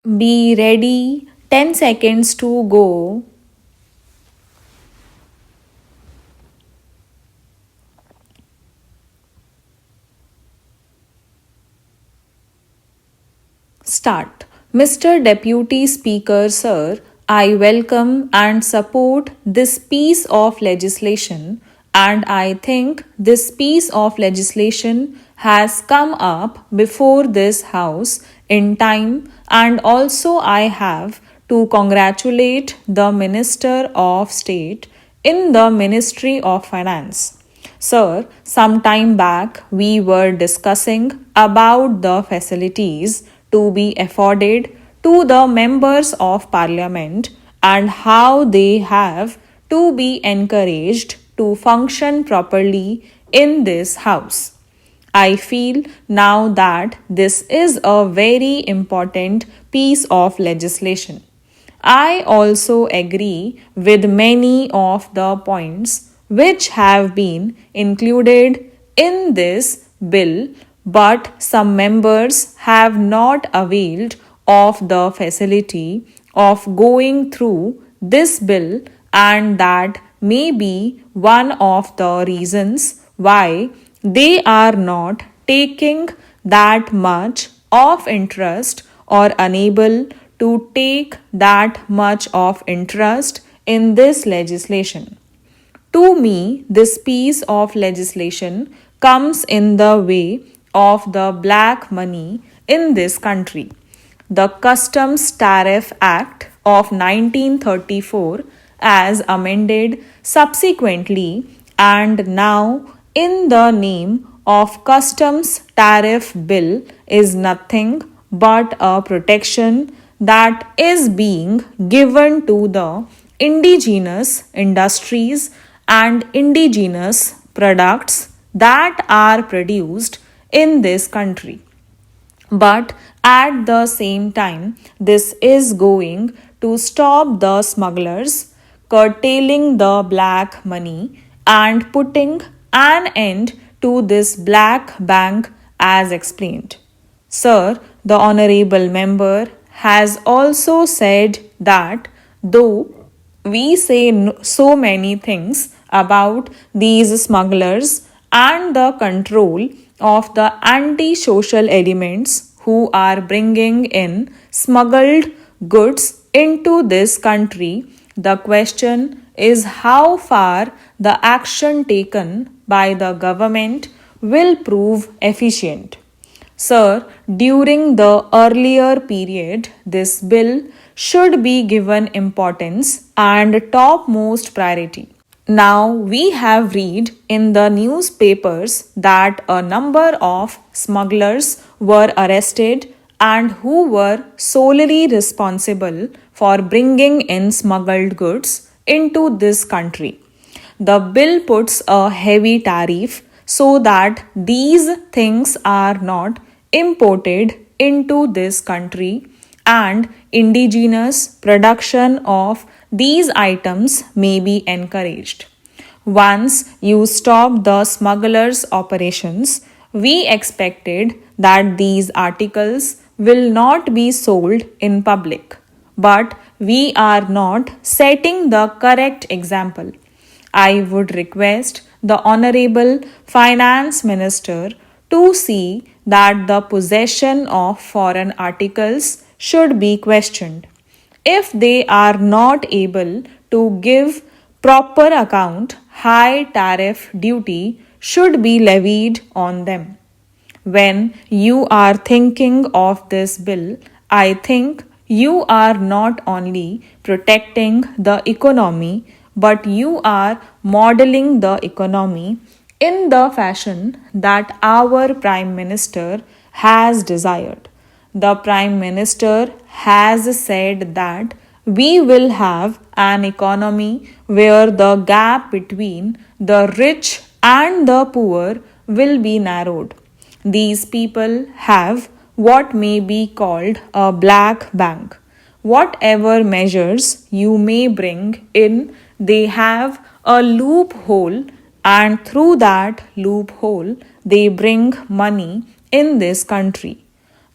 Be ready, 10 seconds to go. Start. Mr. Deputy Speaker, sir, I welcome and support this piece of legislation, and I think this piece of legislation has come up before this House in time, and also I have to congratulate the Minister of State in the Ministry of Finance. Sir, some time back we were discussing about the facilities to be afforded to the members of parliament and how they have to be encouraged to function properly in this house. I feel now that this is a very important piece of legislation. I also agree with many of the points which have been included in this bill, but some members have not availed of the facility of going through this bill, and that may be one of the reasons why they are not taking that much of interest or unable to take that much of interest in this legislation. To me, this piece of legislation comes in the way of the black money in this country. The Customs Tariff Act of 1934, as amended subsequently and now in the name of Customs Tariff Bill, is nothing but a protection that is being given to the indigenous industries and indigenous products that are produced in this country. But at the same time, this is going to stop the smugglers, curtailing the black money, and putting an end to this black bank as explained. Sir, the Honorable Member has also said that though we say so many things about these smugglers and the control of the anti-social elements who are bringing in smuggled goods into this country, the question is how far the action taken by the government will prove efficient. Sir, during the earlier period, this bill should be given importance and topmost priority. Now we have read in the newspapers that a number of smugglers were arrested and who were solely responsible for bringing in smuggled goods into this country. The bill puts a heavy tariff so that these things are not imported into this country, and indigenous production of these items may be encouraged. Once you stop the smugglers' operations, we expected that these articles will not be sold in public. But we are not setting the correct example. I would request the Honorable Finance Minister to see that the possession of foreign articles should be questioned. If they are not able to give proper account, high tariff duty should be levied on them. When you are thinking of this bill, I think you are not only protecting the economy, but you are modeling the economy in the fashion that our Prime Minister has desired. The Prime Minister has said that we will have an economy where the gap between the rich and the poor will be narrowed. These people have what may be called a black bank. Whatever measures you may bring in, they have a loophole, and through that loophole, they bring money in this country.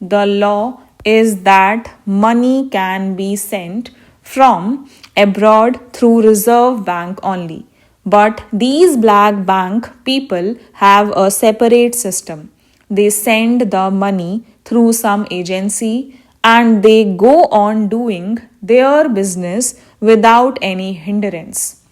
The law is that money can be sent from abroad through Reserve Bank only. But these black bank people have a separate system. They send the money through some agency and they go on doing their business without any hindrance.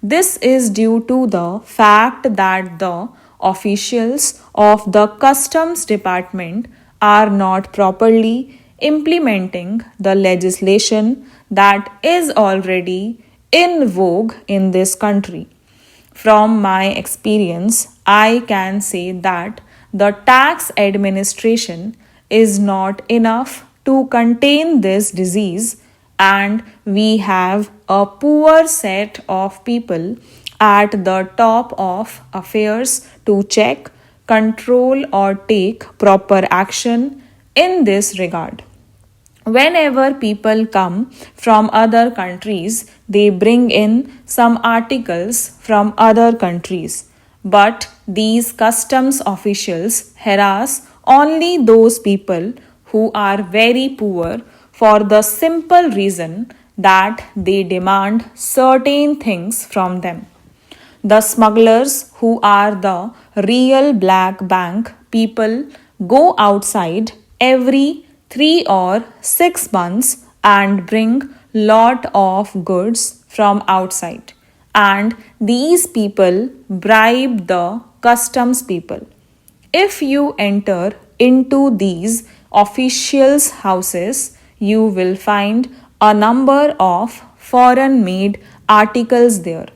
This is due to the fact that the officials of the customs department are not properly implementing the legislation that is already in vogue in this country. From my experience, I can say that the tax administration is not enough to contain this disease, and we have a poor set of people at the top of affairs to check, control, or take proper action in this regard. Whenever people come from other countries, they bring in some articles from other countries. But these customs officials harass only those people who are very poor for the simple reason that they demand certain things from them. The smugglers, who are the real black bank people, go outside every 3 or 6 months and bring lot of goods from outside. And these people bribe the customs people. If you enter into these officials' houses, you will find a number of foreign made articles there.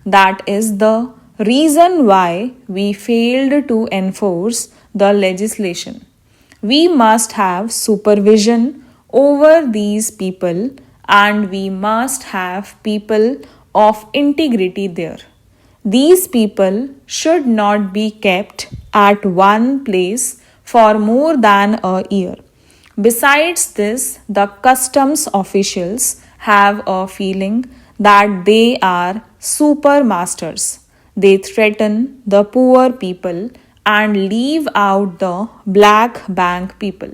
That is the reason why we failed to enforce the legislation. We must have supervision over these people and we must have people of integrity there. These people should not be kept at one place for more than a year. Besides this, the customs officials have a feeling that they are super masters. They threaten the poor people and leave out the black bank people.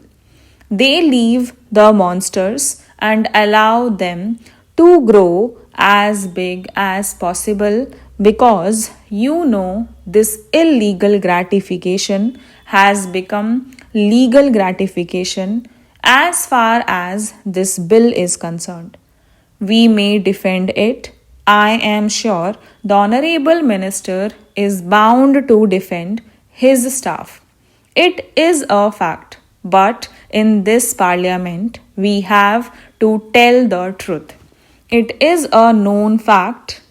They leave the monsters and allow them to grow as big as possible because this illegal gratification has become legal gratification as far as this bill is concerned. We may defend it. I am sure the Honorable Minister is bound to defend his staff. It is a fact, but in this parliament we have to tell the truth. It is a known fact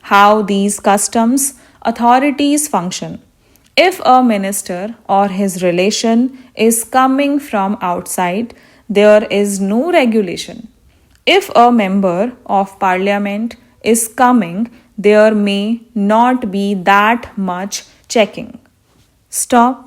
how these customs authorities function. If a minister or his relation is coming from outside, there is no regulation. If a member of parliament is coming, there may not be that much checking. Stop.